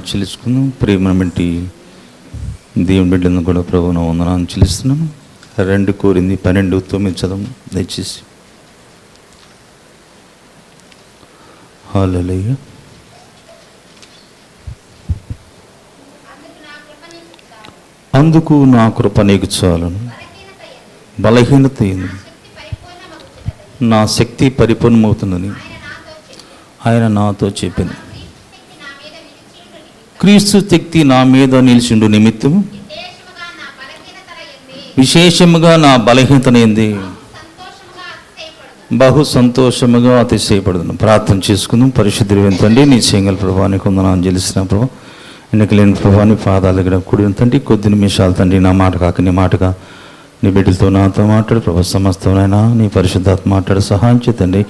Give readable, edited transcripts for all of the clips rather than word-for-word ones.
చెల్లించుకుందాం. ప్రేమటి దేవుని బిడ్డలను కూడా ప్రభువును వందనాన్ని చెల్లిస్తున్నాను. 2 కొరింథీ 12:9 చదవం దయచేసి. హల్లెలూయా. అందుకు నా కృప నీకు చాలును, బలహీనత నా శక్తి పరిపూర్ణమవుతుందని ఆయన నాతో చెప్పింది. క్రీస్తు శక్తి నా మీద నిలిచిండు నిమిత్తం విశేషముగా నా బలహీనతనేంది బహు సంతోషముగా అతిశయపడుతున్నాను. ప్రార్థన చేసుకుందాం. పరిశుద్ధుడు తండ్రి, నీ చేయగల ప్రభావానికి వందనాలు చెల్లిస్తున్న ప్రభా, ఎన్నికలేని ప్రభాని పాదాల దగ్గర కూడి తండ్రి, కొద్ది నిమిషాలు తండ్రి నా మాట కాక నీ మాటగా నీ బిడ్డలతో నాతో మాట్లాడు ప్రభా. సమస్తమైనా నీ పరిశుద్ధాత్మ మాట్లాడు సహాయం చేతండి.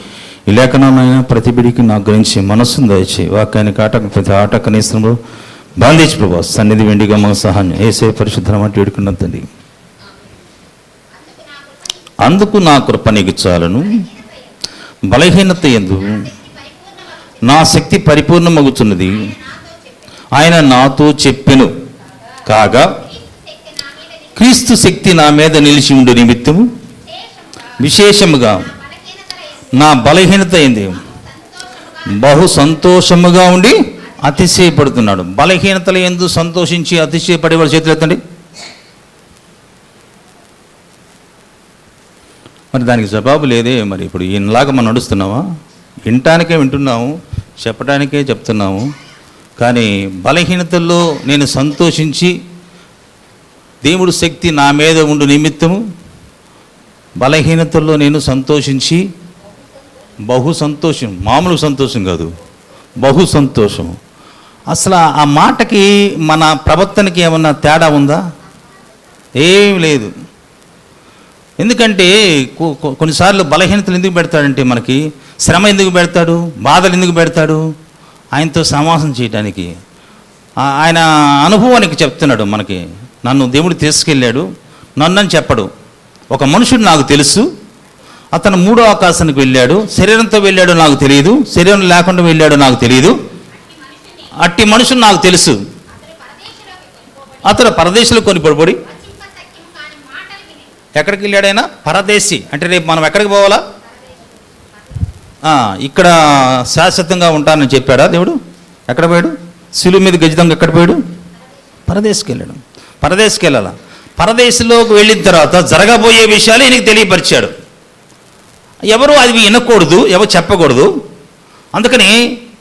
ఈ లేఖనాలైనా ప్రతి బిడికి నాకు గురించి మనస్సును దయచేయి. వాక్యానికి ప్రతి ఆటకనిస్తున్నప్పుడు బాంధించి ప్రభా. సన్నిధి వెండిగా మాకు సహాయం ఏసే పరిశుద్ధ మాట వేడుకున్న తండ్రి. అందుకు నా కృప నీకు చాలును, బలహీనత యందు నా శక్తి పరిపూర్ణమగుతున్నది ఆయన నాతో చెప్పెను. కాగా క్రీస్తు శక్తి నా మీద నిలిచి ఉండు నిమిత్తము విశేషముగా నా బలహీనత అయింది బహు సంతోషముగా ఉండి అతిశయపడుతున్నాడు. బలహీనతలు ఎందు సంతోషించి అతిశయపడేవాడు చేతులు ఎత్తండి. మరి దానికి జవాబు లేదే. మరి ఇప్పుడు ఈయనలాగా మనం నడుస్తున్నావా? వినటానికే వింటున్నాము, చెప్పడానికే చెప్తున్నాము. కానీ బలహీనతల్లో నేను సంతోషించి దేవుడు శక్తి నా మీద ఉండు నిమిత్తము బలహీనతల్లో నేను సంతోషించి బహు సంతోషం, మామూలు సంతోషం కాదు, బహు సంతోషం. అసలు ఆ మాటకి మన ప్రవర్తనకి ఏమన్నా తేడా ఉందా? ఏం లేదు. ఎందుకంటే కొన్నిసార్లు బలహీనతలు ఎందుకు పెడతాడంటే, మనకి శ్రమ ఎందుకు పెడతాడు, బాధలు ఎందుకు పెడతాడు? ఆయనతో సమాసం చేయడానికి, ఆయన అనుభవానికి చెప్తున్నాడు మనకి. నన్ను దేవుడు తీసుకెళ్ళాడు, నన్నని చెప్పడు. ఒక మనుషుడు నాకు తెలుసు, అతను 3వ ఆకాశానికి వెళ్ళాడు. శరీరంతో వెళ్ళాడు నాకు తెలియదు, శరీరం లేకుండా వెళ్ళాడు నాకు తెలియదు. అట్టి మనుషుడు నాకు తెలుసు. అతడు పరదేశంలో కొనిపడి ఎక్కడికి వెళ్ళాడైనా పరదేశి అంటే రేపు మనం ఎక్కడికి పోవాలా? ఇక్కడ శాశ్వతంగా ఉంటానని చెప్పాడా దేవుడు? ఎక్కడ పోయాడు? శిలువ మీద గజితంగా ఎక్కడ పోయాడు? పరదేశికి వెళ్ళాడు. పరదేశికి వెళ్ళాలా? పరదేశంలోకి వెళ్ళిన తర్వాత జరగబోయే విషయాలు ఈయనకి తెలియపరిచాడు. ఎవరు అది వినకూడదు, ఎవరు చెప్పకూడదు. అందుకని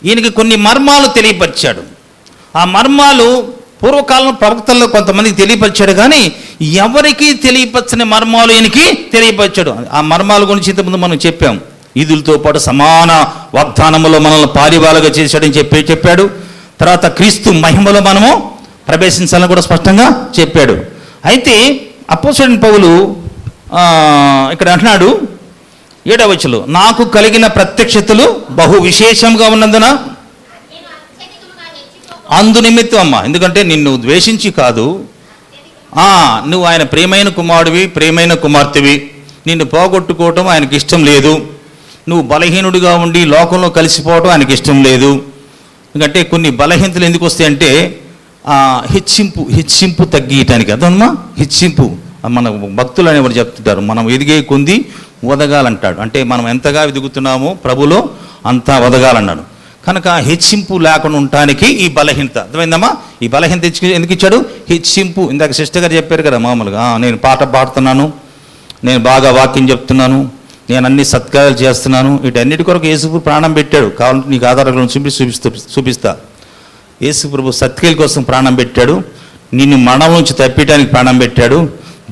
ఈయనకి కొన్ని మర్మాలు తెలియపరిచాడు. ఆ మర్మాలు పూర్వకాలం ప్రవక్తల్లో కొంతమందికి తెలియపరిచాడు, కానీ ఎవరికి తెలియపరచని మర్మాలు ఈయనకి తెలియపరిచాడు. ఆ మర్మాల గురించి ఇంతకుముందు మనం చెప్పాం. ఈదులతో పాటు సమాన వాగ్దానములో మనల్ని పారివాలుగా చేశాడని చెప్పాడు. తర్వాత క్రీస్తు మహిమలో మనము ప్రవేశించాలని కూడా స్పష్టంగా చెప్పాడు. అయితే అపోస్తలుడైన పౌలు ఇక్కడ అంటున్నాడు 7వ వచనంలో, నాకు కలిగిన ప్రత్యక్షతలు బహు విశేషంగా ఉన్నందున అందు నిమిత్తం అమ్మ. ఎందుకంటే నిన్ను ద్వేషించి కాదు, నువ్వు ఆయన ప్రియమైన కుమారుడివి, ప్రియమైన కుమార్తెవి. నిన్ను పోగొట్టుకోవటం ఆయనకి ఇష్టం లేదు. నువ్వు బలహీనుడిగా ఉండి లోకంలో కలిసిపోవటం ఆయనకి ఇష్టం లేదు. ఎందుకంటే కొన్ని బలహీనతలు ఎందుకు వస్తాయంటే హెచ్చింపు తగ్గియటానికి. అదమ్మా హెచ్చింపు. మన భక్తులు అనేవారు చెప్తుంటారు, మనం ఎదిగే కొంది ఒదగాలంటాడు. అంటే మనం ఎంతగా ఎదుగుతున్నామో ప్రభులో అంతా ఒదగాలన్నాడు. కనుక హెచ్చింపు లేకుండా ఉండటానికి ఈ బలహీనత. అర్థమైందమ్మా? ఈ బలహీనత ఎందుకు ఇచ్చాడు? హెచ్చింపు. ఇందాక సిస్టర్ గారు చెప్పారు కదా, మామూలుగా నేను పాట పాడుతున్నాను, నేను బాగా వాక్యం చెప్తున్నాను, నేను అన్ని సత్కార్యాలు చేస్తున్నాను, వీటన్నిటి కొరకు యేసు ప్రాణం పెట్టాడు. కావాలంటే నీకు ఆధారాలను చూపిస్తా. యేసు ప్రభు సత్క్రియల కోసం ప్రాణం పెట్టాడు. నిన్ను మరణం నుంచి తప్పించడానికి ప్రాణం పెట్టాడు.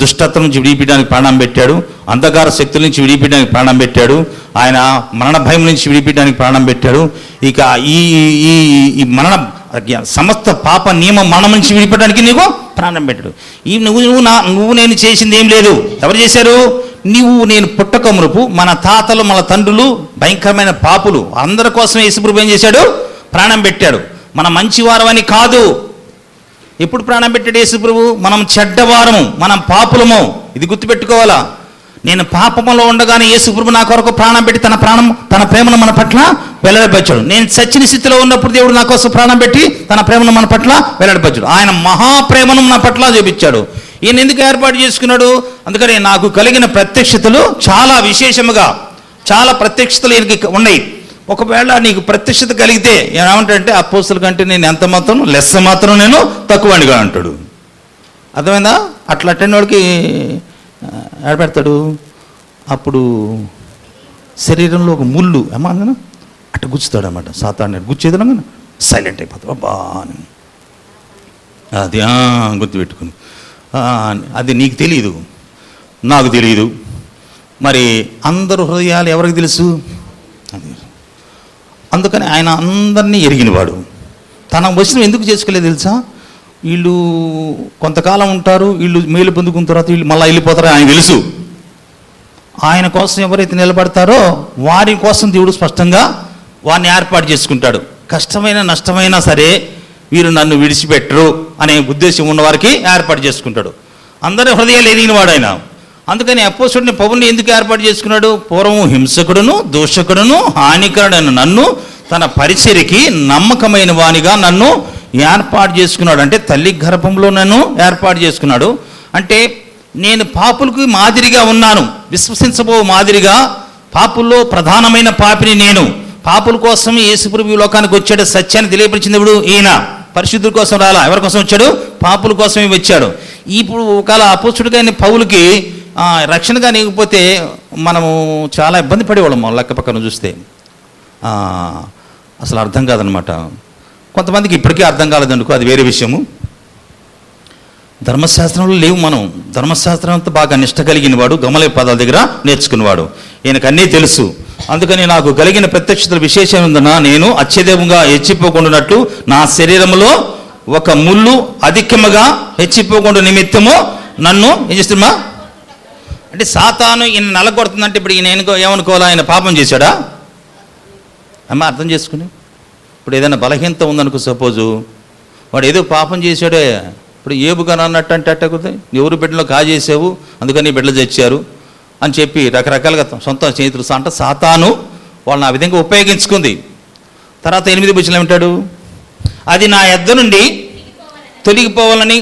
దుష్టత్వం నుంచి విడిపించడానికి ప్రాణం పెట్టాడు. అంధకార శక్తుల నుంచి విడిపించడానికి ప్రాణం పెట్టాడు. ఆయన మరణ భయం నుంచి విడిపించడానికి ప్రాణం పెట్టాడు. ఇక ఈ మరణ సమస్త పాప నియమ మరణం నుంచి విడిపించడానికి నీకు ప్రాణం పెట్టాడు. నువ్వు నేను చేసింది ఏం లేదు. ఎవరు చేశారు? నేను పుట్టక మునుపు మన తాతలు మన తండ్రులు భయంకరమైన పాపులు, అందరి కోసం యేసుప్రభు ఏం చేశాడు? ప్రాణం పెట్టాడు. మన మంచివారమని కాదు. ఎప్పుడు ప్రాణం పెట్టాడు యేసుప్రభు? మనం చెడ్డవారము, మనం పాపులము. ఇది గుర్తుపెట్టుకోవాలా. నేను పాపంలో ఉండగానే యేసుప్రభు నా కొరకు ప్రాణం పెట్టి తన ప్రేమను మన పట్ల వెల్లడిపరిచాడు. నేను చచ్చిన స్థితిలో ఉన్నప్పుడు దేవుడు నా కోసం ప్రాణం పెట్టి తన ప్రేమను మన పట్ల వెల్లడిపరిచాడు. ఆయన మహాప్రేమను మన పట్ల చూపించాడు. ఈయన ఎందుకు ఏర్పాటు చేసుకున్నాడు? అందుకని నాకు కలిగిన ప్రత్యక్షతలు చాలా విశేషముగా, చాలా ప్రత్యక్షతలు ఈయనకి ఉన్నాయి. ఒకవేళ నీకు ప్రత్యక్షత కలిగితే ఏమంటాడంటే అపోస్తుల కంటే నేను ఎంత మాత్రం లెస్స మాత్రం నేను తక్కువనిగా అంటాడు. అర్థమైందా? అట్లా అట్టని వాడికి ఏడపెడతాడు. అప్పుడు శరీరంలో ఒక ముళ్ళు ఏమన్నా అట్లా గుచ్చుతాడు అన్నమాట. సాతాను గుచ్చేది సైలెంట్ అయిపోతాడు. అబ్బా అది గుర్తుపెట్టుకుని, అది నీకు తెలియదు, నాకు తెలియదు. మరి అందరు హృదయాలు ఎవరికి తెలుసు? అది అందుకని ఆయన అందరినీ ఎరిగినవాడు. తన వచనం ఎందుకు చేసుకోలేదు తెలుసా? వీళ్ళు కొంతకాలం ఉంటారు, వీళ్ళు మేలు పొందుకున్న తర్వాత వీళ్ళు మళ్ళీ వెళ్ళిపోతారో ఆయన తెలుసు. ఆయన కోసం ఎవరైతే నిలబడతారో వారి కోసం దేవుడు స్పష్టంగా వారిని ఏర్పాటు చేసుకుంటాడు. కష్టమైన నష్టమైనా సరే వీరు నన్ను విడిచిపెట్టరు అనే ఉద్దేశం ఉన్నవారికి ఏర్పాటు చేసుకుంటాడు. అందరి హృదయాలు ఎరిగినవాడు ఆయన. అందుకని అపోస్తలుని పౌలుని ఎందుకు ఏర్పాటు చేసుకున్నాడు? పూర్వం హింసకుడును దూషకుడును హానికరుడైన నన్ను తన పరిచర్యకి నమ్మకమైన వానిగా నన్ను ఏర్పాటు చేసుకున్నాడు. అంటే తల్లి గర్భంలో నన్ను ఏర్పాటు చేసుకున్నాడు. అంటే నేను పాపులకు మాదిరిగా ఉన్నాను, విశ్వసించబో మాదిరిగా. పాపుల్లో ప్రధానమైన పాపిని నేను. పాపుల కోసం యేసుప్రభు లోకానికి వచ్చాడు. సత్యాన్ని తెలియపరిచింది ఇప్పుడు ఈయన. పరిశుద్ధుల కోసం రాలా, ఎవరి కోసం వచ్చాడు? పాపుల కోసమే వచ్చాడు. ఇప్పుడు ఒకవేళ అపోస్తుడుగా పౌలుకి రక్షణగా నీకపోతే మనము చాలా ఇబ్బంది పడేవాళ్ళం. లెక్క పక్కన చూస్తే అసలు అర్థం కాదనమాట. కొంతమందికి ఇప్పటికీ అర్థం కాలేదనుకో, అది వేరే విషయము. ధర్మశాస్త్రంలో లేవు మనం. ధర్మశాస్త్రం అంతా బాగా నిష్ట కలిగిన వాడు, గమలే పదాల దగ్గర నేర్చుకున్నవాడు. ఈయనకు అన్నీ తెలుసు. అందుకని నాకు కలిగిన ప్రత్యక్షతలు విశేషం ఉందన్నా, నేను అత్యధికంగా హెచ్చిపోకుండానట్లు నా శరీరంలో ఒక ముళ్ళు అధికముగా హెచ్చిపోకుండా నిమిత్తము నన్ను ఏం చేస్తున్నా అంటే సాతాను ఈయన నలగొడుతుందంటే ఇప్పుడు ఈయన ఏమనుకోవాలా? ఆయన పాపం చేశాడా? అమ్మ అర్థం చేసుకుని, ఇప్పుడు ఏదైనా బలహీనత ఉందనుకో, సపోజు వాడు ఏదో పాపం చేశాడే. ఇప్పుడు ఏబుగా అన్నట్టు అంటే అట్టకుతాయి, ఎవరు బిడ్డలో కాజేసావు అందుకని బిడ్డలు తెచ్చారు అని చెప్పి రకరకాలుగా సొంత స్నేహితులు అంటే సాతాను వాళ్ళని ఆ విధంగా ఉపయోగించుకుంది. తర్వాత 8 వచనం ఏమంటాడు? అది నా యొద్ద నుండి తొలగిపోవాలని.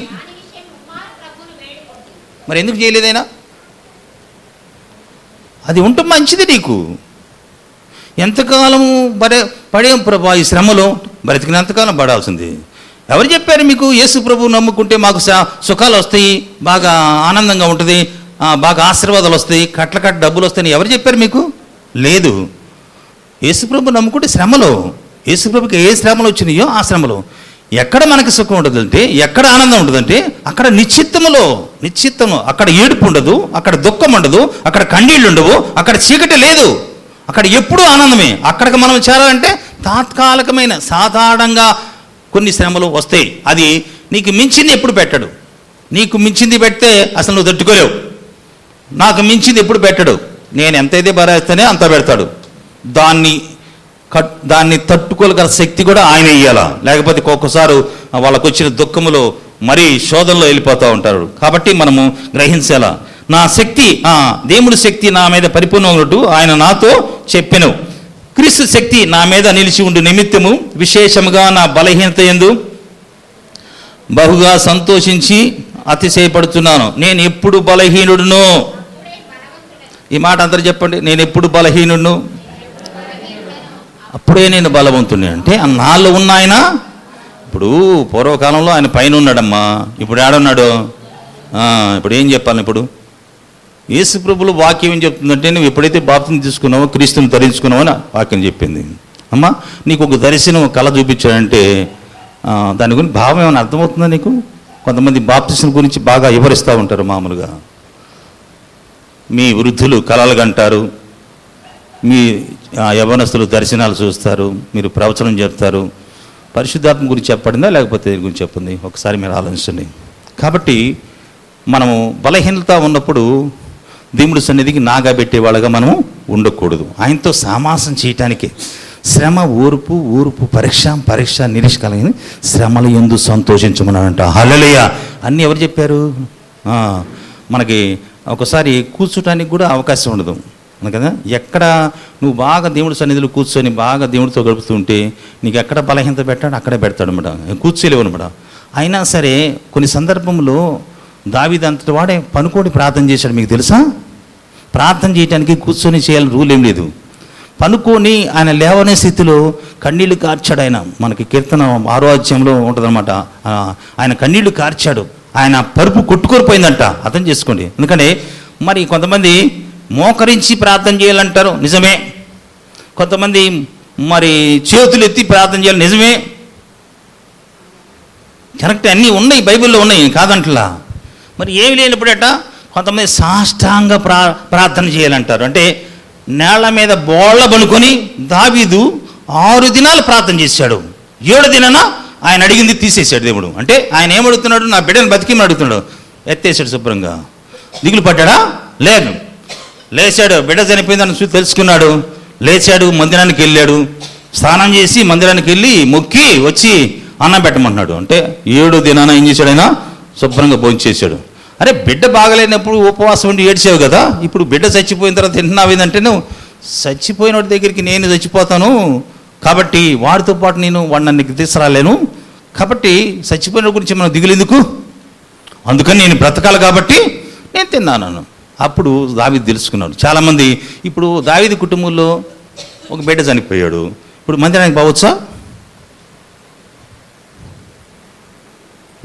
మరి ఎందుకు చేయలేదైనా? అది ఉంటే మంచిది నీకు. ఎంతకాలము పడేం ప్రభా ఈ శ్రమలో? బ్రతికినంతకాలం పడాల్సింది. ఎవరు చెప్పారు మీకు యేసు ప్రభువు నమ్ముకుంటే మాకు సుఖాలు వస్తాయి, బాగా ఆనందంగా ఉంటుంది, బాగా ఆశీర్వాదాలు వస్తాయి, కట్ల డబ్బులు వస్తాయని ఎవరు చెప్పారు మీకు? లేదు. యేసు ప్రభు నమ్ముకుంటే శ్రమలో, యేసు ప్రభుకి ఏ శ్రమలు వచ్చినాయో ఆ శ్రమలో ఎక్కడ మనకి సుఖం ఉండదంటే, ఎక్కడ ఆనందం ఉండదంటే అక్కడ నిశ్చిత్తము. అక్కడ ఏడుపు ఉండదు, అక్కడ దుఃఖం ఉండదు, అక్కడ కన్నీళ్ళు ఉండవు, అక్కడ చీకటి లేదు, అక్కడ ఎప్పుడూ ఆనందమే. అక్కడికి మనం చేరాలంటే తాత్కాలికమైన సాధారణంగా కొన్ని శ్రమలు వస్తాయి. అది నీకు మించింది ఎప్పుడు పెట్టడు. నీకు మించింది పెడితే అసలు నువ్వు తట్టుకోలేవు. నాకు మించింది ఎప్పుడు పెట్టడు. నేను ఎంతైతే భరేస్తేనే అంత పెడతాడు. దాన్ని తట్టుకోగల శక్తి కూడా ఆయన ఇయ్యాలా. లేకపోతే ఒక్కొక్కసారి వాళ్ళకు వచ్చిన దుఃఖములో మరీ శోధనలో వెళ్ళిపోతూ ఉంటారు. కాబట్టి మనము గ్రహించాలా. నా శక్తి, దేవుడి శక్తి నా మీద పరిపూర్ణ ఉన్నట్టు ఆయన నాతో చెప్పెను. క్రీస్తు శక్తి నా మీద నిలిచి ఉండు నిమిత్తము విశేషముగా నా బలహీనత యందు బహుగా సంతోషించి అతిశయపడుతున్నాను. నేను ఎప్పుడు బలహీనుడును. ఈ మాట అందరూ చెప్పండి. నేను ఎప్పుడు బలహీనుడును, అప్పుడే నేను బలవంతుని. అంటే నాలో ఉన్న ఆయన ఇప్పుడు పూర్వకాలంలో ఆయన పైన ఉన్నాడమ్మా, ఇప్పుడు ఏడున్నాడు? ఇప్పుడు ఏం చెప్పాలి? ఇప్పుడు యేసు ప్రభువుల వాక్యం ఏం చెప్తుందంటే, నువ్వు ఎప్పుడైతే బాప్తిసం తీసుకున్నావో క్రీస్తుని ధరించుకున్నావో అని వాక్యం చెప్పింది. అమ్మా నీకు ఒక దర్శనం కళ చూపించాడంటే దాని గురించి భావం ఏమైనా అర్థమవుతుందా నీకు? కొంతమంది బాప్తిసం గురించి బాగా వివరిస్తూ ఉంటారు. మామూలుగా మీ వృద్ధులు కళలు కంటారు, మీ యవనస్తులు దర్శనాలు చూస్తారు, మీరు ప్రవచనం చెప్తారు. పరిశుద్ధాత్మ గురించి చెప్పడిందా లేకపోతే దీని గురించి చెప్పింది? ఒకసారి మీరు ఆలోచించండి. కాబట్టి మనము బలహీనత ఉన్నప్పుడు దేవుడి సన్నిధికి నాగా పెట్టేవాళ్ళగా మనము ఉండకూడదు. ఆయనతో సామాసం చేయటానికే శ్రమ, ఓర్పు, పరీక్ష నిరీక్ష కలిగింది. శ్రమల యందు సంతోషించమన్నాడంట. హల్లెలూయా. అన్నీ ఎవరు చెప్పారు? మనకి ఒకసారి కూర్చోటానికి కూడా అవకాశం ఉండదు కదా. ఎక్కడ నువ్వు బాగా దేవుడి సన్నిధిలో కూర్చొని బాగా దేవుడితో గడుపుతుంటే నీకు ఎక్కడ బలహీనత పెట్టాడు అక్కడే పెడతాడు అనమాట, కూర్చోలేవు అనమాట. అయినా సరే కొన్ని సందర్భంలో దావీదు అంతటి వాడే పనుకోడి ప్రార్థన చేశాడు. మీకు తెలుసా, ప్రార్థన చేయడానికి కూర్చొని చేయాలని రూల్ ఏం లేదు. పనుకొని ఆయన లేవనే స్థితిలో కన్నీళ్లు కార్చాడు. ఆయన మనకి కీర్తన 6వ అధ్యాయంలో ఉంటుందన్నమాట. ఆయన కన్నీళ్లు కార్చాడు, ఆయన పరుపు కొట్టుకొనిపోయిందంట. అర్థం చేసుకోండి. ఎందుకంటే మరి కొంతమంది మోకరించి ప్రార్థన చేయాలంటారు, నిజమే. కొంతమంది మరి చేతులు ఎత్తి ప్రార్థన చేయాలి, నిజమే, కరెక్ట్. అన్నీ ఉన్నాయి, బైబిల్లో ఉన్నాయి, కాదంటలా. మరి ఏమి లేనప్పుడట కొంతమంది సాష్టాంగ ప్రార్థన చేయాలంటారు. అంటే నేల మీద బోళ్ళ పనుకొని దావీదు 6 దినాలు ప్రార్థన చేశాడు. 7 దినాన ఆయన అడిగింది తీసేశాడు దేవుడు. అంటే ఆయన ఏమడుగుతున్నాడు, నా బిడ్డను బతికిమని అడుగుతున్నాడు. ఎత్తేసాడు శుభ్రంగా. దిగులు పడ్డాడా? లేదు. లేచాడు, బిడ్డ చనిపోయిందని తెలుసుకున్నాడు. లేచాడు, మందిరానికి వెళ్ళాడు, స్నానం చేసి మందిరానికి వెళ్ళి మొక్కి వచ్చి అన్నం పెట్టమంటున్నాడు. అంటే 7 దినాన ఏం చేశాడు, ఆయన శుభ్రంగా భోంచేశాడు. అరే బిడ్డ బాగలేనప్పుడు ఉపవాసం ఉండి ఏడ్చావు కదా, ఇప్పుడు బిడ్డ చచ్చిపోయిన తర్వాత తింటున్నావు ఏంటంటే, నువ్వు చచ్చిపోయిన వాడి దగ్గరికి నేను చచ్చిపోతాను కాబట్టి వాడితో పాటు వాడు నన్ను తీసుకురాలేను కాబట్టి చచ్చిపోయిన గురించి మనం దిగులేందుకు, అందుకని నేను బ్రతకాలి కాబట్టి నేను తిన్నాను. అప్పుడు దావీదు తెలుసుకున్నాడు. చాలామంది ఇప్పుడు దావీదు కుటుంబంలో ఒక బిడ్డ చనిపోయాడు, ఇప్పుడు మందిరానికి పోవచ్చా?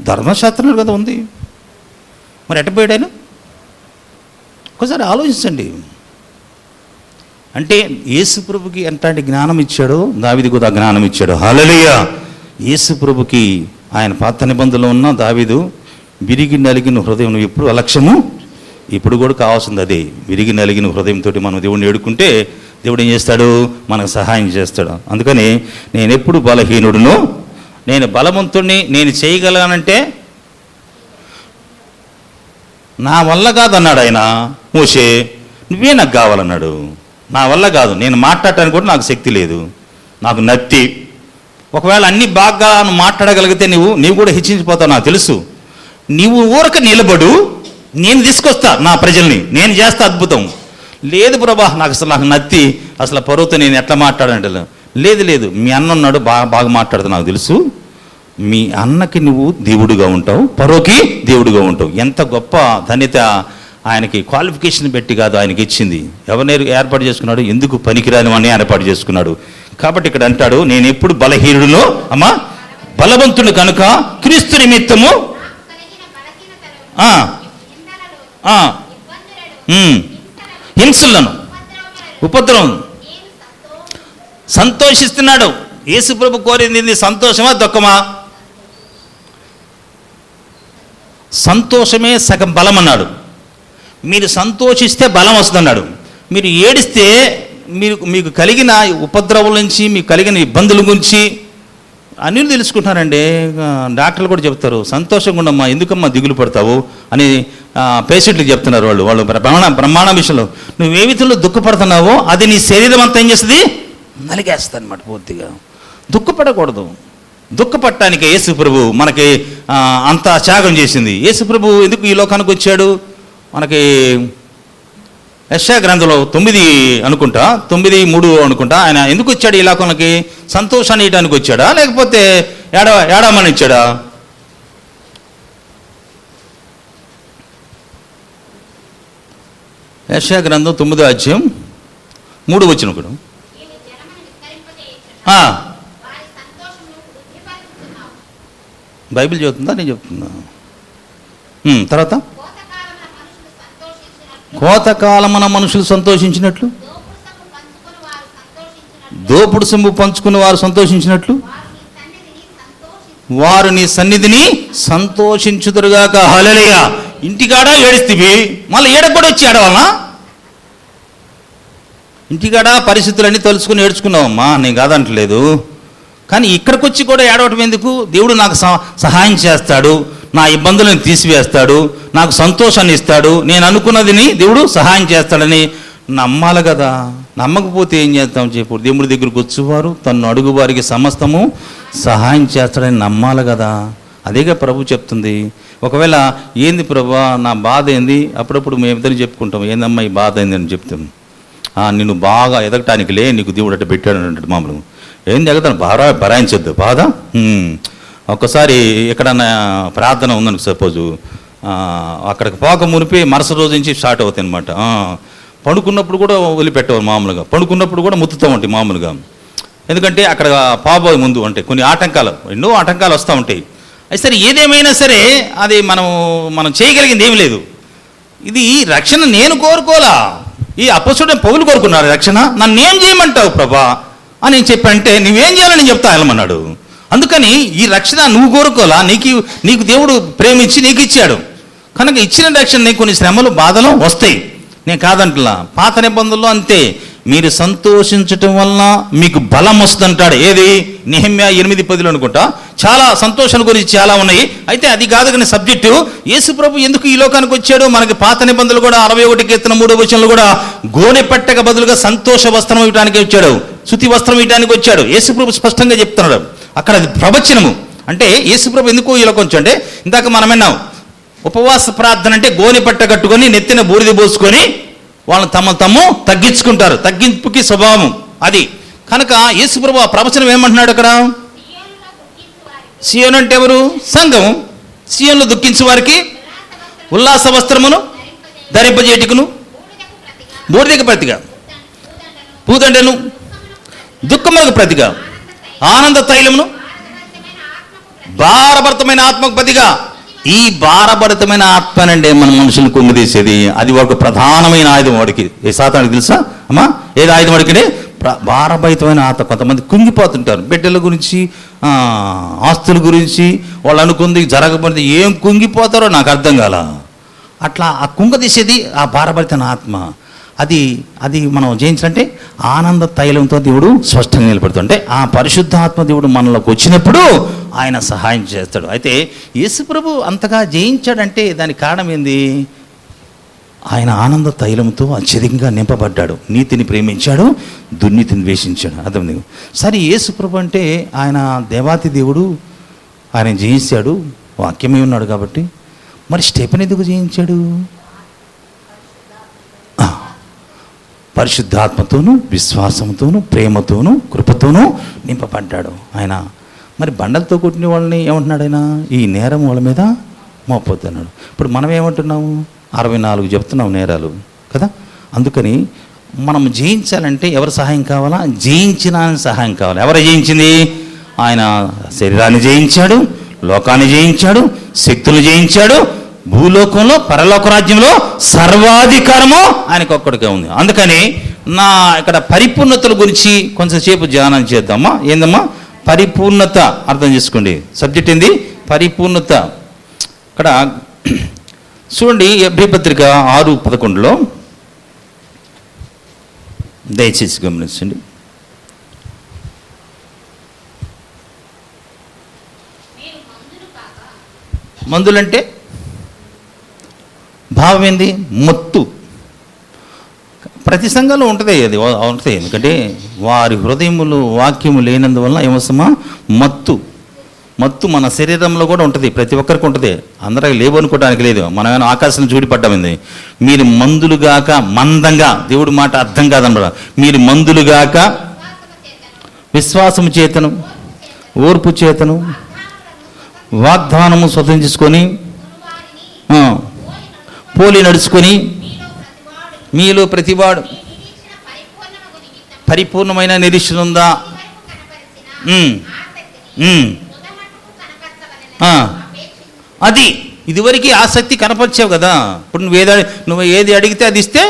ధర్మశాస్త్రంలో కదా ఉంది, మరి ఎట్టపోయాడు ఆయన? ఒకసారి ఆలోచించండి. అంటే యేసుప్రభుకి ఎంతటి జ్ఞానం ఇచ్చాడో దావీదుకు కూడా జ్ఞానం ఇచ్చాడు. హల్లెలూయా. యేసుప్రభుకి ఆయన పాత నిబంధనలో ఉన్న దావీదు విరిగి నలిగిన హృదయం ఎప్పుడు అలక్ష్యము, ఇప్పుడు కూడా కావాల్సింది అదే. విరిగి నలిగిన హృదయంతో మనం దేవుడిని వేడుకుంటే దేవుడు ఏం చేస్తాడు, మనకు సహాయం చేస్తాడు. అందుకని నేను ఎప్పుడు బలహీనుడును, నేను బలవంతుడిని, నేను చేయగలనంటే నా వల్ల కాదన్నాడు ఆయన. మోషే నువ్వే నాకు కావాలన్నాడు. నా వల్ల కాదు, నేను మాట్లాడటానికి కూడా నాకు శక్తి లేదు, నాకు నత్తి. ఒకవేళ అన్ని బాగా నువ్వు మాట్లాడగలిగితే నీవు కూడా హెచ్చించిపోతావు, నాకు తెలుసు. నీవు ఊరక నిలబడు, నేను తీసుకొస్తా నా ప్రజల్ని, నేను చేస్తా అద్భుతం. లేదు ప్రభా, నాకు నత్తి, అసలు పరువుతో నేను ఎట్లా మాట్లాడంటే, లేదు మీ అన్న ఉన్నాడు, బాగా మాట్లాడుతా, నాకు తెలుసు. మీ అన్నకి నువ్వు దేవుడుగా ఉంటావు, పరోకి దేవుడుగా ఉంటావు. ఎంత గొప్ప ధన్యత ఆయనకి, క్వాలిఫికేషన్ పెట్టి కాదు ఆయనకి ఇచ్చింది. ఎవరిని ఏర్పాటు చేసుకున్నాడు, ఎందుకు పనికిరాని వాడిని ఏర్పాటు చేసుకున్నాడు. కాబట్టి ఇక్కడ అంటాడు, నేను ఎప్పుడు బలహీనుడును, అమ్మా బలవంతుడు కనుక క్రీస్తు నిమిత్తము హింసలను ఉపద్రవం సంతోషిస్తున్నాడు. యేసుప్రభు కోరింది సంతోషమా దుఃఖమా? సంతోషమే సగం బలం అన్నాడు. మీరు సంతోషిస్తే బలం వస్తుందన్నాడు. మీరు ఏడిస్తే మీకు కలిగిన ఉపద్రవం నుంచి, మీకు కలిగిన ఇబ్బందుల గురించి అన్నీ తెలుసుకుంటున్నారండి. డాక్టర్లు కూడా చెప్తారు, సంతోషంగా ఉండమ్మా, ఎందుకమ్మా దిగులు పడతావు అని పేషెంట్లకు చెప్తున్నారు. వాళ్ళు బ్రహ్మాండ విషయంలో నువ్వు ఏ విధంలో దుఃఖపడుతున్నావో అది నీ శరీరం అంతా ఏం చేస్తుంది, నలిగేస్తుంది అనమాట. పూర్తిగా దుఃఖపడకూడదు. దుఃఖపడటానికి యేసుప్రభు మనకి అంత త్యాగం చేసింది. యేసుప్రభు ఎందుకు ఈ లోకానికి వచ్చాడు? మనకి యెషయా గ్రంథంలో 9 అనుకుంటా, 9:3 అనుకుంటా, ఆయన ఎందుకు వచ్చాడు ఈ లోకానికి? సంతోషాన్ని ఇవ్వడానికి వచ్చాడా, లేకపోతే ఏడమని ఇచ్చాడా? యెషయా గ్రంథం 9వ అధ్యాయం 3 వచనం కూడా బైబిల్ చెబుతుందా, నేను చెప్తున్నా? తర్వాత కోతకాలమున మనుషులు సంతోషించినట్లు, దోపుడు సొమ్ము పంచుకున్న వారు సంతోషించినట్లు వారు నీ సన్నిధిని సంతోషించుదురుగాక. హల్లెలూయా. ఇంటికాడ ఏడిస్తేవి, మళ్ళీ ఏడపడి వచ్చి ఏడవాలనా? ఇంటికాడ పరిస్థితులన్నీ తెలుసుకుని ఏడ్చుకున్నావమ్మా, నేను కాదంటలేదు. కానీ ఇక్కడికి వచ్చి కూడా ఏడవటం ఎందుకు? దేవుడు నాకు సహాయం చేస్తాడు, నా ఇబ్బందులను తీసివేస్తాడు, నాకు సంతోషాన్ని ఇస్తాడు, నేను అనుకున్నదిని దేవుడు సహాయం చేస్తాడని నమ్మాలి కదా. నమ్మకపోతే ఏం చేస్తాం చెప్పు? దేవుడి దగ్గరకు వచ్చేవారు తను అడుగు వారికి సమస్తము సహాయం చేస్తాడని నమ్మాలి కదా. అదేగా ప్రభు చెప్తుంది. ఒకవేళ ఏంది ప్రభు నా బాధ ఏంది, అప్పుడప్పుడు మేము ఇద్దరు చెప్పుకుంటాం, ఏందమ్మా ఈ బాధ ఏంది అని చెప్తాం. నిన్ను బాగా ఎదగటానికిలే నీకు దేవుడు అట్ట పెట్టాడు అంటాడు. మామూలు ఏంది ఎగతాను భరాయించొద్దు బాధ. ఒక్కసారి ఎక్కడన్నా ప్రార్థన ఉందనుకో సపోజు, అక్కడికి పోక మునిపి మరుసటి రోజు నుంచి స్టార్ట్ అవుతాయి అనమాట. పడుకున్నప్పుడు కూడా వదిలిపెట్టేవారు మామూలుగా, పడుకున్నప్పుడు కూడా ముత్తుతూ ఉంటాయి మామూలుగా. ఎందుకంటే అక్కడ పాబోయే ముందు అంటే కొన్ని ఆటంకాలు, ఎన్నో ఆటంకాలు వస్తూ ఉంటాయి. అయితే సరే ఏదేమైనా సరే అది మనం చేయగలిగింది ఏమి లేదు. ఇది రక్షణ నేను కోరుకోలా, ఈ అపొస్తలుడైన పౌలు కోరుకున్నాడు రక్షణ. నన్ను ఏం చేయమంటావు ప్రభా అని నేను చెప్పంటే నువ్వేం చేయాలని నేను చెప్తా వెళ్ళమన్నాడు. అందుకని ఈ రక్షణ నువ్వు కోరుకోలా, నీకు దేవుడు ప్రేమించి నీకు ఇచ్చాడు కనుక ఇచ్చిన రక్షణ నీకు కొన్ని శ్రమలు బాధలు వస్తాయి, నేను కాదంటలా. పాత నిబంధనలో అంతే, మీరు సంతోషించటం వల్ల మీకు బలం వస్తుందంటాడు. ఏది నెహెమ్యా 8:10 అనుకుంటా. చాలా సంతోషం గురించి చాలా ఉన్నాయి. అయితే అది కాదు కానీ సబ్జెక్టు, యేసు ప్రభు ఎందుకు ఈ లోకానికి వచ్చాడు, మనకి పాత నిబంధనలు కూడా 61 కీర్తన 3వ వచనంలో కూడా గోనె పట్టక బదులుగా సంతోష వస్త్రం ఇవ్వడానికి వచ్చాడు, శుతి వస్త్రం ఇవ్వడానికి వచ్చాడు. యేసు ప్రభు స్పష్టంగా చెప్తున్నాడు అక్కడ. అది ప్రవచనము. అంటే యేసు ప్రభు ఎందుకు ఈ లోకం వచ్చాడు అంటే, ఇందాక మనం విన్నాం ఉపవాస ప్రార్థన అంటే గోనె పట్ట కట్టుకొని నెత్తిన బూడిద పోసుకొని వాళ్ళు తమ్ము తగ్గించుకుంటారు, తగ్గింపుకి స్వభావం అది. కనుక యేసుప్రభు ఆ ప్రవచనం ఏమంటున్నాడు అక్కడ, సియోను అంటే ఎవరు, సంఘం. సియోనులో దుఃఖించే వారికి ఉల్లాస వస్త్రమును ధరింపజేటుకును, బూడిదకు ప్రతిగా పూదండను, దుఃఖములకు ప్రతిగా ఆనంద తైలమును, భారభరితమైన ఆత్మకు ప్రతిగా. ఈ భారభరితమైన ఆత్మనంటే మన మనుషులను కుంగదీసేది, అది ఒక ప్రధానమైన ఆయుధం వాడికి. ఏ సాతానికి తెలుసా అమ్మా, ఏది ఆయుధం వాడికి? భారభరితమైన ఆత్మ. కొంతమంది కుంగిపోతుంటారు బిడ్డల గురించి, ఆస్తుల గురించి, వాళ్ళు అనుకుంది జరగబడింది, ఏం కుంగిపోతారో నాకు అర్థం కాల. అట్లా ఆ కుంగదీసేది ఆ భారభరితమైన ఆత్మ. అది మనం జయించాలంటే ఆనంద తైలంతో దేవుడు స్పష్టంగా నిలబడుతుంది. అంటే ఆ పరిశుద్ధాత్మ దేవుడు మనలోకి వచ్చినప్పుడు ఆయన సహాయం చేస్తాడు. అయితే యేసు ప్రభు అంతగా జయించాడంటే దానికి కారణం ఏంది, ఆయన ఆనంద తైలంతో అత్యధికంగా నింపబడ్డాడు, నీతిని ప్రేమించాడు, దుర్నీతిని ద్వేషించాడు. అర్థం. సరే యేసు ప్రభు అంటే ఆయన దేవాతి దేవుడు, ఆయన జయించాడు, వాక్యమై ఉన్నాడు కాబట్టి. మరి స్టెఫెను ఎందుకు జయించాడు? పరిశుద్ధాత్మతోనూ విశ్వాసంతోనూ ప్రేమతోనూ కృపతోనూ నింపబడ్డాడు ఆయన. మరి బండలతో కొట్టిన వాళ్ళని ఏమంటున్నాడు ఆయన, ఈ నేరం వాళ్ళ మీద మోపొద్దన్నాడు. ఇప్పుడు మనం ఏమంటున్నాము, 64 చెప్తున్నాం నేరాలు కదా. అందుకని మనం జయించాలంటే ఎవరు సహాయం కావాలా, జయించిన సహాయం కావాలి. ఎవరు జయించింది? ఆయన శరీరాన్ని జయించాడు, లోకాన్ని జయించాడు, శక్తులు జయించాడు, భూలోకంలో పరలోక రాజ్యంలో సర్వాధికారము ఆయనకు ఒక్కడికే ఉంది. అందుకని ఇక్కడ పరిపూర్ణతల గురించి కొంచెంసేపు ధ్యానం చేద్దామా. ఏందమ్మా పరిపూర్ణత? అర్థం చేసుకోండి, సబ్జెక్ట్ ఏంది పరిపూర్ణత. ఇక్కడ చూడండి, ఎబ్రీ పత్రిక 6:11 దయచేసి గమనించండి. మందులంటే భావం ఏంది, మత్తు. ప్రతి సంఘంలో ఉంటుంది, అది ఉంటుంది. ఎందుకంటే వారి హృదయములు వాక్యము లేనందువల్ల ఏమొస్తామా, మత్తు మన శరీరంలో కూడా ఉంటుంది, ప్రతి ఒక్కరికి ఉంటుంది. అందరూ లేవు అనుకోవడానికి లేదు. మనం ఆకాశం చూడిపడ్డామంది. మీరు మందులుగాక, మందంగా, దేవుడి మాట అర్థం కాదన్నమాట. మీరు మందులుగాక విశ్వాసము చేతను ఓర్పు చేతను వాగ్దానము స్వతంత్రించుకొని పోలి నడుచుకొని మీలో ప్రతివాడు పరిపూర్ణమైన నిరీక్షణ ఉందా, అది ఇదివరకు ఆసక్తి కనపరిచావు కదా. ఇప్పుడు నువ్వు ఏది అడిగితే అది ఇస్తే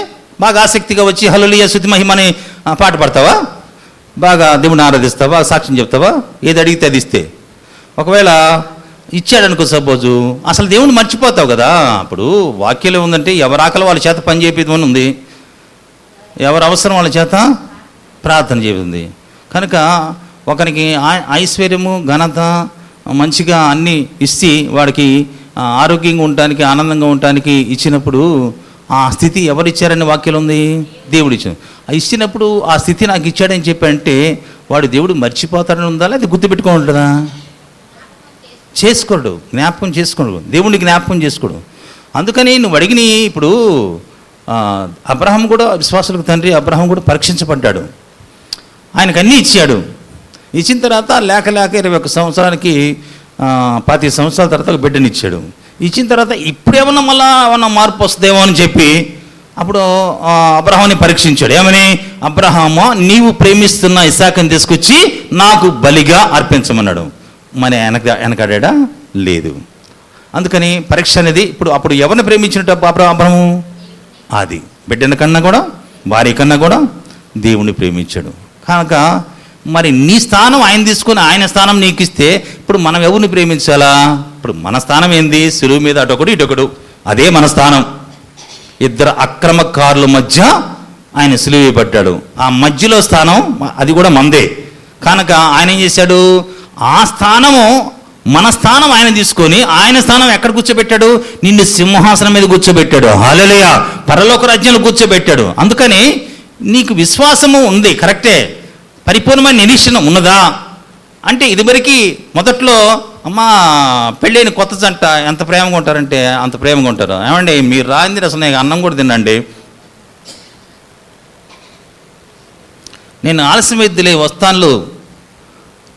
బాగా ఆసక్తిగా వచ్చి హల్లెలూయా స్తుతి మహిమని పాట పాడతావా, బాగా దేవుని ఆరాధిస్తావా, సాక్ష్యం చెప్తావా. ఏది అడిగితే అది ఇస్తే, ఒకవేళ ఇచ్చాడనుకో సపోజు, అసలు దేవుని మర్చిపోతావు కదా. అప్పుడు వాక్యంలో ఉందంటే ఎవరి ఆకలి వాళ్ళ చేత పని చేపిద్దామని ఉంది, ఎవరి అవసరం వాళ్ళ చేత ప్రార్థన చేపింది. కనుక ఒకరికి ఐశ్వర్యము ఘనత మంచిగా అన్నీ ఇచ్చి వాడికి ఆరోగ్యంగా ఉండటానికి ఆనందంగా ఉండటానికి ఇచ్చినప్పుడు ఆ స్థితి ఎవరిచ్చారని వాక్యం ఉంది, దేవుడు ఇచ్చాడు. ఇచ్చినప్పుడు ఆ స్థితి నాకు ఇచ్చాడని చెప్పి అంటే వాడు దేవుడు మర్చిపోతాడని ఉందా, లేదా గుర్తుపెట్టుకొని ఉంటుందా? చేసుకోడు, జ్ఞాపకం చేసుకోడు, దేవుడిని జ్ఞాపకం చేసుకోడు. అందుకని నువ్వు అడిగిన ఇప్పుడు అబ్రహాం కూడా విశ్వాసులకు తండ్రి, అబ్రహాం కూడా పరీక్షించబడ్డాడు. ఆయనకు అన్నీ ఇచ్చాడు. ఇచ్చిన తర్వాత లేక 21 సంవత్సరానికి 25 సంవత్సరాల తర్వాత ఒక బిడ్డని ఇచ్చాడు. ఇచ్చిన తర్వాత ఇప్పుడేమన్నా మళ్ళా ఏమన్నా మార్పు వస్తుందేమో అని చెప్పి అప్పుడు అబ్రహాంని పరీక్షించాడు. ఏమని? అబ్రహామా, నీవు ప్రేమిస్తున్న ఇసాకుని తీసుకొచ్చి నాకు బలిగా అర్పించమన్నాడు. మరి వెనకాడా? లేదు. అందుకని పరీక్ష అనేది అప్పుడు ఎవరిని ప్రేమించినట్టు అబ్రహాము? అది బిడ్డని కన్నా కూడా, భార్య కన్నా కూడా దేవుణ్ణి ప్రేమించాడు. కనుక మరి నీ స్థానం ఆయన తీసుకొని ఆయన స్థానం నీకు ఇస్తే ఇప్పుడు మనం ఎవరిని ప్రేమించాలా? ఇప్పుడు మన స్థానం ఏంది? సులువు మీద అటొకడు ఇటొకడు, అదే మన స్థానం. 2 అక్రమకారుల మధ్య ఆయన సిలువ పడ్డాడు. ఆ మధ్యలో స్థానం అది కూడా మందే. కనుక ఆయన ఏం చేశాడు? ఆ స్థానము, మన స్థానం ఆయన తీసుకొని ఆయన స్థానం ఎక్కడ కూర్చోబెట్టాడు? నిన్ను సింహాసనం మీద కూర్చోబెట్టాడు. హల్లెలూయా! పరలోక రాజ్యంలో కూర్చోబెట్టాడు. అందుకని నీకు విశ్వాసము ఉంది, కరెక్టే. పరిపూర్ణమైన నిరీక్షణ ఉన్నదా అంటే, ఇదివరకు మొదట్లో అమ్మా పెళ్ళైన కొత్త జంట ఎంత ప్రేమగా ఉంటారంటే అంత ప్రేమగా ఉంటారు. ఏమండి, మీరు రాంది అసలు నేను అన్నం కూడా తినండి, నేను ఆలస్యం అయిద్దిలే వస్తాను,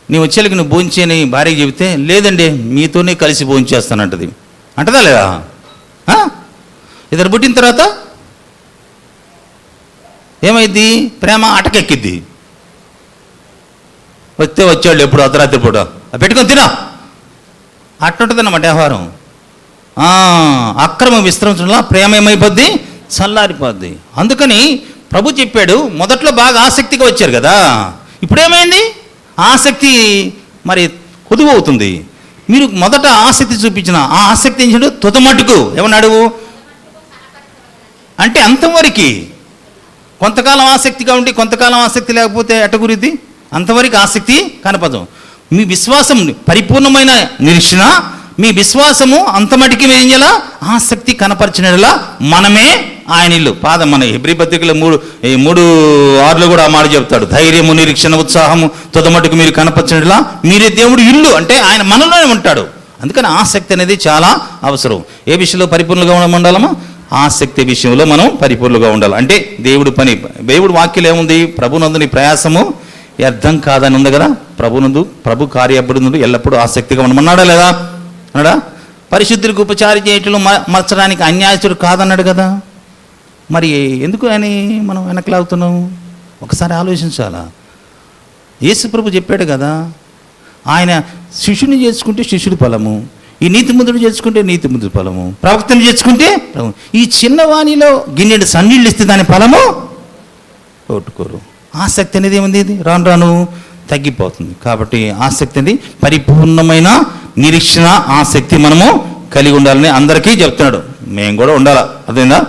నీ వచ్చేళ్ళకి నువ్వు భోంచేని భార్యకి చెబితే, లేదండి మీతోనే కలిసి భోంచేస్తానంటది. అంటదా లేదా? ఇద్దరు పుట్టిన తర్వాత ఏమైంది? ప్రేమ అటకెక్కిద్ది. వచ్చాడు ఎప్పుడు అర్ధరాత్రి పూట పెట్టుకొని తినా అట్టుంటుందన్నమాట వ్యవహారం. అక్రమ విస్తరించడంలో ప్రేమ ఏమైపోద్ది? చల్లారిపోద్ది. అందుకని ప్రభు చెప్పాడు, మొదట్లో బాగా ఆసక్తిగా వచ్చారు కదా, ఇప్పుడేమైంది? ఆసక్తి మరి కొదువు అవుతుంది. మీరు మొదట ఆసక్తి చూపించిన ఆ ఆసక్తి ఏం చేయడు? తుదమట్టుకు ఏమన్నాడు అంటే అంతవరకు. కొంతకాలం ఆసక్తిగా ఉండి కొంతకాలం ఆసక్తి లేకపోతే ఎట్ట గురిద్ది? అంతవరకు ఆసక్తి కనపడదు. మీ విశ్వాసం పరిపూర్ణమైన నిరీక్షణ, మీ విశ్వాసము అంతమటికి ఏం చేయాలా? ఆసక్తి కనపరిచినలా మనమే ఆయన ఇల్లు. మన హెబ్రీ పత్రికలో 3:6 కూడా ఆ మాట చెప్తాడు. ధైర్యము, నిరీక్షణ, ఉత్సాహము తుదమటుకు మీరు కనపరిచినలా మీరే దేవుడు ఇల్లు. అంటే ఆయన మనలోనే ఉంటాడు. అందుకని ఆసక్తి అనేది చాలా అవసరం. ఏ విషయంలో పరిపూర్ణంగా ఉండాలమ్మా? ఆసక్తి విషయంలో మనం పరిపూర్ణంగా ఉండాలి. అంటే దేవుడు పని, దేవుడు వాక్యం ఏముంది? ప్రభునందు నీ ప్రయాసము వ్యర్థం కాదని ఉంది కదా. ప్రభు కార్యబడును ఎల్లప్పుడూ ఆసక్తిగా ఉండమన్నాడా లేదా? అన్నాడా? పరిశుద్ధులకు ఉపచారి చేయటంలో మర్చడానికి అన్యాయస్తుడు కాదన్నాడు కదా. మరి ఎందుకు అని మనం వెనకలాగుతున్నాం? ఒకసారి ఆలోచించాలా. యేసు ప్రభు చెప్పాడు కదా, ఆయన శిష్యుని చేసుకుంటే శిష్యుడి ఫలము, ఈ నీతిమంతుడు చేసుకుంటే నీతిమంతుడి ఫలము, ప్రవక్తను చేసుకుంటే ఈ చిన్నవాణిలో గిన్నెడు సన్నీళ్ళు ఇస్తే దాని ఫలము కొట్టుకోరు. ఆసక్తి అనేది ఏముంది? రాను రాను తగ్గిపోతుంది. కాబట్టి ఆసక్తి అనేది పరిపూర్ణమైన నిరీక్షణ, ఆసక్తి మనము కలిగి ఉండాలని అందరికీ చెప్తున్నాడు. మేము కూడా ఉండాలా, అదేందా?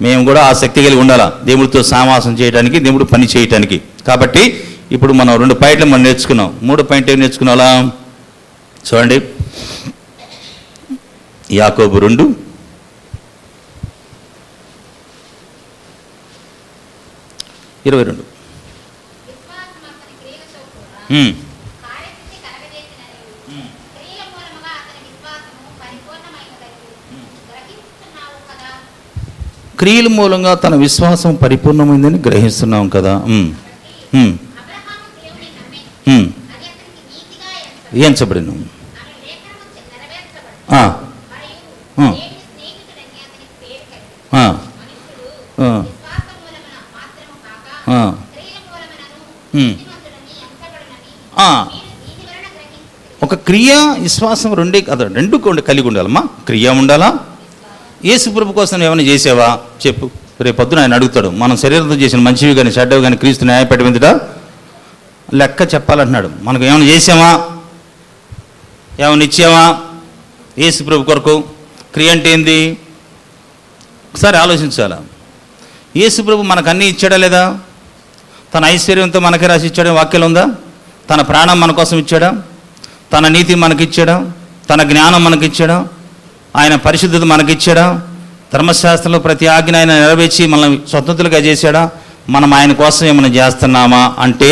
మేము కూడా ఆసక్తి కలిగి ఉండాలా దేవుడితో సావాసం చేయడానికి, దేవుడు పని చేయటానికి. కాబట్టి ఇప్పుడు మనం 2 పాయింట్లు మనం నేర్చుకున్నాం. 3 పాయింట్ ఏం నేర్చుకున్నాలా చూడండి. యాకోబు 2:22. క్రియల మూలంగా తన విశ్వాసం పరిపూర్ణమైందని గ్రహిస్తున్నాం కదా. ఎంచబడిన ఒక క్రియ విశ్వాసం రెండే కదా, 2 కలిగి ఉండాలమ్మా. క్రియ ఉండాలా. యేసు ప్రభు కోసం ఏమైనా చేసావా చెప్పు. రేపు పొద్దున ఆయన అడుగుతాడు, మనం శరీరంతో చేసిన మంచివి కానీ చెడ్డవి కానీ క్రీస్తు న్యాయపడమిందుట లెక్క చెప్పాలంటున్నాడు. మనకు ఏమైనా చేసామా? ఏమైనా ఇచ్చామా యేసు ప్రభు కొరకు? క్రియ అంటే ఏంది? ఒకసారి ఆలోచించాలా. యేసు ప్రభు మనకు అన్నీ ఇచ్చాడా లేదా? తన ఐశ్వర్యంతో మనకే రాసి ఇచ్చాడా? వాక్యం ఉందా? తన ప్రాణం మన కోసం ఇచ్చాడా? తన నీతి మనకిచ్చాడా? తన జ్ఞానం మనకిచ్చాడా? ఆయన పరిశుద్ధత మనకిచ్చాడా? ధర్మశాస్త్రంలో ప్రతి ఆజ్ఞ ఆయన నెరవేర్చి మనల్ని స్వతంత్రులుగా చేశాడా? మనం ఆయన కోసం ఏమైనా చేస్తున్నామా అంటే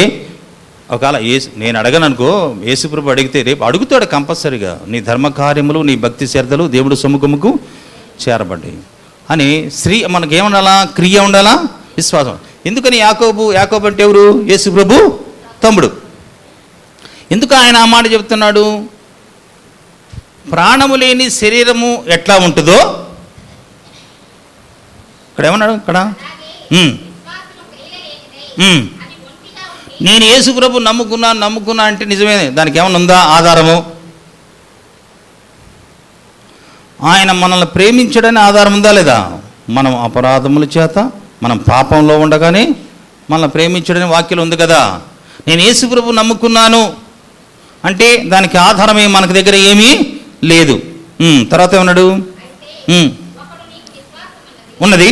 ఒకవేళ నేను అడగను అనుకో, యేసుప్రభు అడిగితే రేపు అడుగుతాడు కంపల్సరీగా, నీ ధర్మకార్యములు నీ భక్తి శ్రద్ధలు దేవుడు సముఖముకు చేరబడ్డాయి అని. మనకేముండాలా? క్రియ ఉండాలా, విశ్వాసం. ఎందుకని యాకోబు అంటే ఎవరు? యేసుప్రభు తమ్ముడు. ఎందుకు ఆయన ఆ మాట చెప్తున్నాడు? ప్రాణము లేని శరీరము ఎట్లా ఉంటుందో ఇక్కడ ఏమన్నాడు? ఇక్కడ నేను యేసుప్రభు నమ్ముకున్నా అంటే నిజమే, దానికి ఏమన్నా ఉందా ఆధారము? ఆయన మనల్ని ప్రేమించడని ఆధారం ఉందా లేదా? మనం అపరాధముల చేత మనం పాపంలో ఉండగానే మనల్ని ప్రేమించడని వాక్యం ఉంది కదా. నేను యేసుప్రభు నమ్ముకున్నాను అంటే దానికి ఆధారమే మనకు దగ్గర ఏమీ లేదు. తర్వాత ఏమన్నాడు? ఉన్నది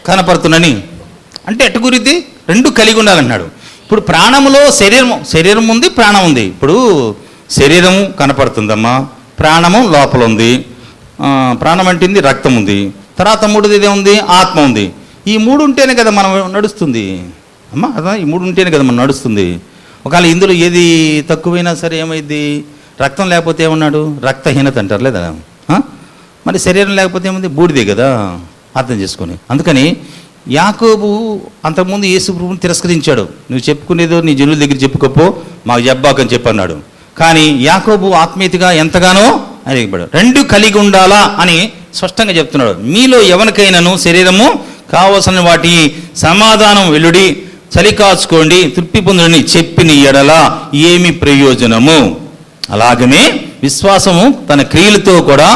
కనపడుతున్నని అంటే ఎట్టు గురించి రెండు కలిగి ఉండాలన్నాడు. ఇప్పుడు ప్రాణములో శరీరం ఉంది, ప్రాణం ఉంది. ఇప్పుడు శరీరము కనపడుతుందమ్మా, ప్రాణము లోపల ఉంది. ప్రాణం అంటుంది రక్తం ఉంది, తర్వాత మూడోది ఇదే ఉంది, ఆత్మ ఉంది. ఈ మూడు ఉంటేనే కదా మనం నడుస్తుంది అమ్మా. అదా ఈ మూడు ఉంటేనే కదా మనం నడుస్తుంది. ఒకవేళ ఇందులో ఏది తక్కువైనా సరే ఏమైంది? రక్తం లేకపోతే ఏమన్నాడు? రక్తహీనత అంటారు లేదా? మరి శరీరం లేకపోతే ఏముంది? బూడిదే కదా. అర్థం చేసుకొని అందుకని యాకోబు అంతకుముందు యేసుప్రభుని తిరస్కరించాడు. నువ్వు చెప్పుకునేదో నీ జనుల దగ్గర చెప్పుకోపో, మాకు చెప్పాకని చెప్పన్నాడు. కానీ యాకోబు ఆత్మీయతగా ఎంతగానో అడిగిపడాడు. రెండు కలిగి ఉండాలా అని స్పష్టంగా చెప్తున్నాడు. మీలో ఎవరికైనాను శరీరము కావలసిన వాటి సమాధానం వెలుడి, చలి కాచుకోండి, తృప్తి పొందుడని చెప్పిన ఎడల ఏమి ప్రయోజనము? అలాగనే విశ్వాసము తన క్రియలతో కూడా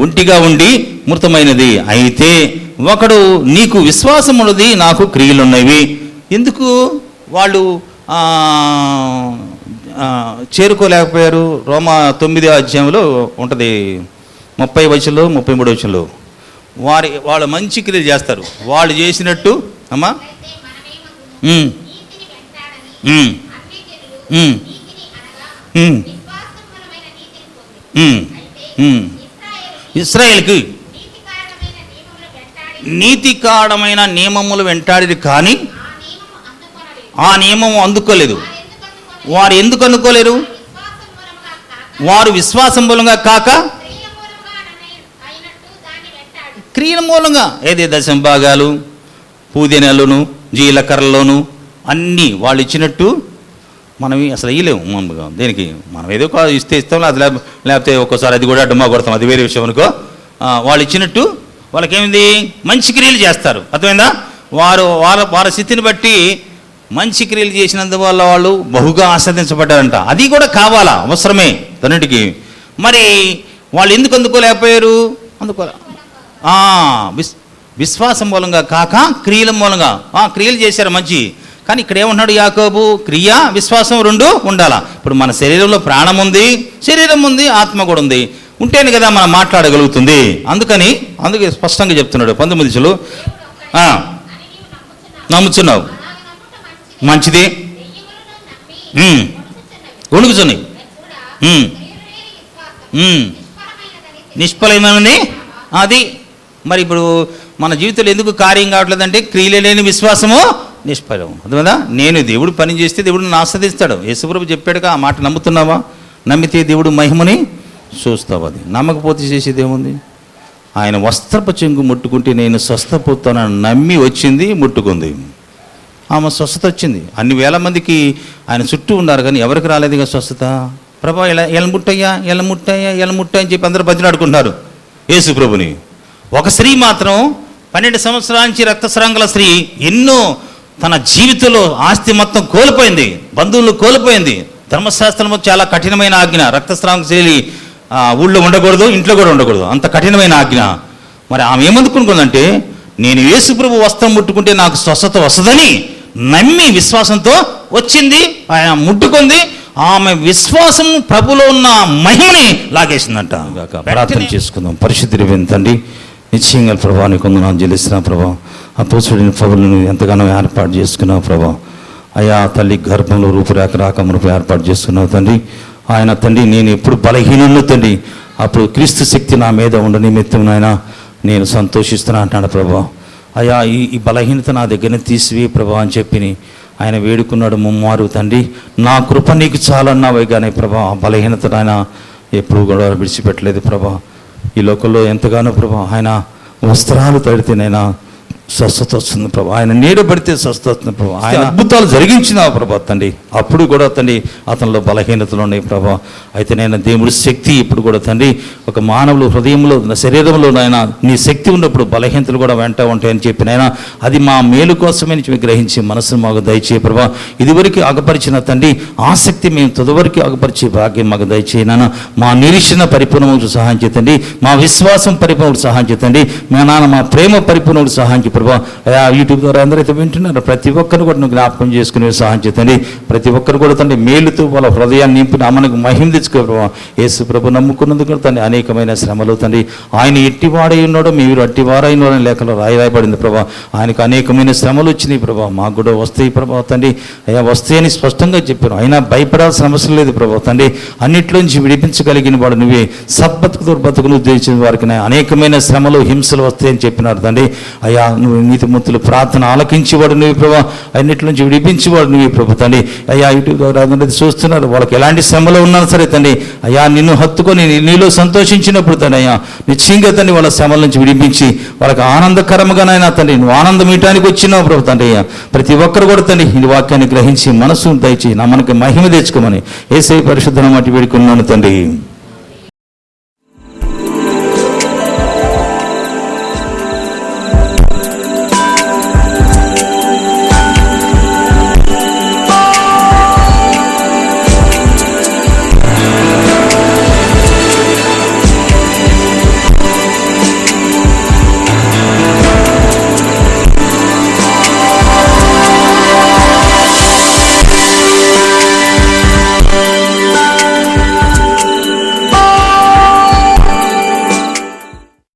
ఒంటిగా ఉండి మృతమైనది. అయితే ఒకడు నీకు విశ్వాసం ఉన్నది, నాకు క్రియలున్నవి. ఎందుకు వాళ్ళు చేరుకోలేకపోయారు? రోమా 9వ అధ్యాయంలో ఉంటుంది, 30 వచనంలో 33 వచనంలో. వాళ్ళు మంచి క్రియలు చేస్తారు, వాళ్ళు చేసినట్టు అమ్మా. ఇశ్రాయేలుకి నీతికారమైన నియమములు వెంటాడి, కానీ ఆ నియమము అందుకోలేదు. వారు ఎందుకు అందుకోలేరు? వారు విశ్వాసం మూలంగా కాక క్రియల మూలంగా. ఏదే దశంభాగాలు, పూదెనలోను జీలకర్రలోను అన్నీ వాళ్ళు ఇచ్చినట్టు మనం అసలు ఇయ్యలేము. మామూలుగా దేనికి మనం ఏదో ఇస్తే ఇస్తాం, అది లేకపోతే ఒక్కోసారి అది కూడా అడ్డమా కొడతాం, అది వేరే విషయం అనుకో. వాళ్ళు ఇచ్చినట్టు వాళ్ళకేమింది? మంచి క్రియలు చేస్తారు. అర్థమైందా? వారి స్థితిని బట్టి మంచి క్రియలు చేసినందువల్ల వాళ్ళు బహుగా ఆస్వాదించబడ్డారంట. అది కూడా కావాలా, అవసరమే తన్నిటికి. మరి వాళ్ళు ఎందుకు అందుకోలేకపోయారు? అందుకోలే విశ్వాసం మూలంగా కాక క్రియల మూలంగా. క్రియలు చేశారు మంచి, కానీ ఇక్కడ ఏమన్నాడు యాకోబు? క్రియ విశ్వాసం రెండు ఉండాలా. ఇప్పుడు మన శరీరంలో ప్రాణం ఉంది, శరీరం ఉంది, ఆత్మ కూడా ఉంది. ఉంటేనే కదా మనం మాట్లాడగలుగుతుంది. అందుకే స్పష్టంగా చెప్తున్నాడు 19లో, నమ్ముచున్నావు మంచిది, వణుకుచున్నాయి, నిష్ఫలమైనది అది. మరి ఇప్పుడు మన జీవితంలో ఎందుకు కార్యం కావట్లేదంటే క్రియలు లేని విశ్వాసము నిష్ఫలం. అర్థమేదా? నేను దేవుడు పని చేస్తే దేవుడు నన్ను ఆస్వాదిస్తాడు. యేసుప్రభు చెప్పాడుగా, ఆ మాట నమ్ముతున్నావా? నమ్మితే దేవుడు మహిమని చూస్తావు. అది నమ్మకపోతే చేసేది ఏముంది? ఆయన వస్త్రపు చెంగు ముట్టుకుంటే నేను స్వస్థపోతానని నమ్మి వచ్చింది, ముట్టుకుంది, ఆమె స్వస్థత వచ్చింది. అన్ని వేల మందికి ఆయన చుట్టూ ఉన్నారు, కానీ ఎవరికి రాలేదుగా స్వస్థత. ప్రభా ఎలా ముట్టయ్యా అని చెప్పి అందరూ బతిలాడుకుంటున్నారు యేసుప్రభుని. ఒక స్త్రీ మాత్రం 12 సంవత్సరాల నుంచి రక్తస్రావం స్త్రీ ఎన్నో తన జీవితంలో ఆస్తి మొత్తం కోల్పోయింది, బంధువులు కోల్పోయింది. ధర్మశాస్త్రము చాలా కఠినమైన ఆజ్ఞ, రక్తస్రావం శైలి ఊళ్ళో ఉండకూడదు, ఇంట్లో కూడా ఉండకూడదు, అంత కఠినమైన ఆజ్ఞ. మరి ఆమె ఏమనుకుంటుందంటే, నేను యేసుప్రభు వస్త్రం ముట్టుకుంటే నాకు స్వస్థత వస్తుందని నమ్మి విశ్వాసంతో వచ్చింది, ఆయన ముట్టుకుంది. ఆమె విశ్వాసం ప్రభులో ఉన్న మహిమని లాగేసిందంట. ప్రార్థన చేసుకుందాం. పరిశుద్ధుడు తండ్రి, నిశ్చయంగా ప్రభావాన్ని కొందనాలు చెల్లిస్తున్నా ప్రభా. అపోస్తుడైన పౌలును ఎంతగానో ఏర్పాటు చేసుకున్నావు ప్రభా. అయా తల్లి గర్భంలో రూపురేఖ రాకమును ఏర్పాటు చేసుకున్నావు తండ్రి. ఆయన తండ్రి నేను ఎప్పుడు బలహీనులు తండ్రి, అప్పుడు క్రీస్తు శక్తి నా మీద ఉండ నిమిత్తం నాయన నేను సంతోషిస్తున్నా అంటున్నాడు ప్రభా. అయ్యా ఈ బలహీనత నా దగ్గర తీసివే ప్రభా అని చెప్పి ఆయన వేడుకున్నాడు ముమ్మారు. తండ్రి నా కృప నీకు చాలన్నావే కానీ ప్రభా ఆ బలహీనత ఆయన ఎప్పుడు కూడా విడిచిపెట్టలేదు ప్రభా. ఈ లోకంలో ఎంతగానో ప్రభా ఆయన వస్త్రాలు తడితేనైనా స్వస్థత వస్తుంది ప్రభా, ఆయన నీడ పడితే స్వస్థత వస్తుంది ప్రభా, ఆయన అద్భుతాలు జరిగించినావు ప్రభా తండ్రి. అప్పుడు కూడా తండ్రి అతనిలో బలహీనతలు ఉన్నాయి ప్రభా. అయితే నేను దేవుడి శక్తి ఇప్పుడు కూడా తండ్రి ఒక మానవులు హృదయంలో శరీరంలో నాయన నీ శక్తి ఉన్నప్పుడు బలహీనతలు కూడా వెంట ఉంటాయని చెప్పి నాయన అది మా మేలు కోసమే నుంచి గ్రహించి మనసును మాకు దయచేయ ప్రభా. ఇదివరకు అగపరిచిన తండ్రి ఆసక్తి మేము తుదవరకు అగపరిచే భాగ్యం మాకు దయచేయనా. మా నిరీక్షణ పరిపూర్ణముకు సహాయం చేతండి, మా విశ్వాసం పరిపూర్ణకు సహాయం చేతండి, మా ప్రేమ పరిపూర్ణకు సహాయం ప్రభా. యూట్యూబ్ ద్వారా అందరైతే వింటున్నారు ప్రతి ఒక్కరు కూడా నువ్వు జ్ఞాపకం చేసుకునే సహాయం చేతండి. ప్రతి ఒక్కరు కూడా తండ్రి మేలుతో వాళ్ళ హృదయాన్ని నింపిన మనకు మహిమ తెచ్చుకో ప్రభా. యేసు ప్రభు నమ్ముకున్నందుకు తండ్రి అనేకమైన శ్రమలు తండ్రి ఆయన ఎట్టివాడై ఉన్నాడో మీరు అట్టివారైనాడని లేఖలో రాయబడింది ప్రభా. ఆయనకు అనేకమైన శ్రమలు వచ్చినాయి ప్రభా, మాకు కూడా వస్తాయి ప్రభా తండ్రి. అయ్యా వస్తాయని స్పష్టంగా చెప్పారు, అయినా భయపడాల్సిన అవసరం లేదు ప్రభా తండ్రి. అన్నిట్లోంచి విడిపించగలిగిన వాడు నువ్వే, సద్బతుకు బతుకును ఉద్దేశించిన వారికి అనేకమైన శ్రమలు హింసలు వస్తాయని చెప్పినారు తండ్రి. అయ్యా నువ్వు నీతిమంతులు ప్రార్థన ఆలకించేవాడు నువ్వు ప్రభా, అన్నిటి నుంచి విడిపించేవాడు నువ్వు ప్రభు తండ్రి. అయ్యా యూట్యూబ్ ద్వారా చూస్తున్నారు వాళ్ళకి ఎలాంటి శ్రమలో ఉన్నా సరే తండ్రి అయ్యా నిన్ను హత్తుకొని నీలో సంతోషించినప్పుడు తండ్రి అయ్యా నిశ్చయంగా తండ్రి వాళ్ళ శ్రమల నుంచి విడిపించి వాళ్ళకి ఆనందకరంగానైనా తండ్రి నువ్వు ఆనందం ఇయటానికి వచ్చినావు ప్రభు తండ్రి. అయ్యా ప్రతి ఒక్కరు కూడా తండ్రి ఈ వాక్యాన్ని గ్రహించి మనసును దయచి మనకి మహిమ తెచ్చుకోమని యేసయ్య పరిశుద్ధ నామమున వేడుకున్నాను తండ్రి.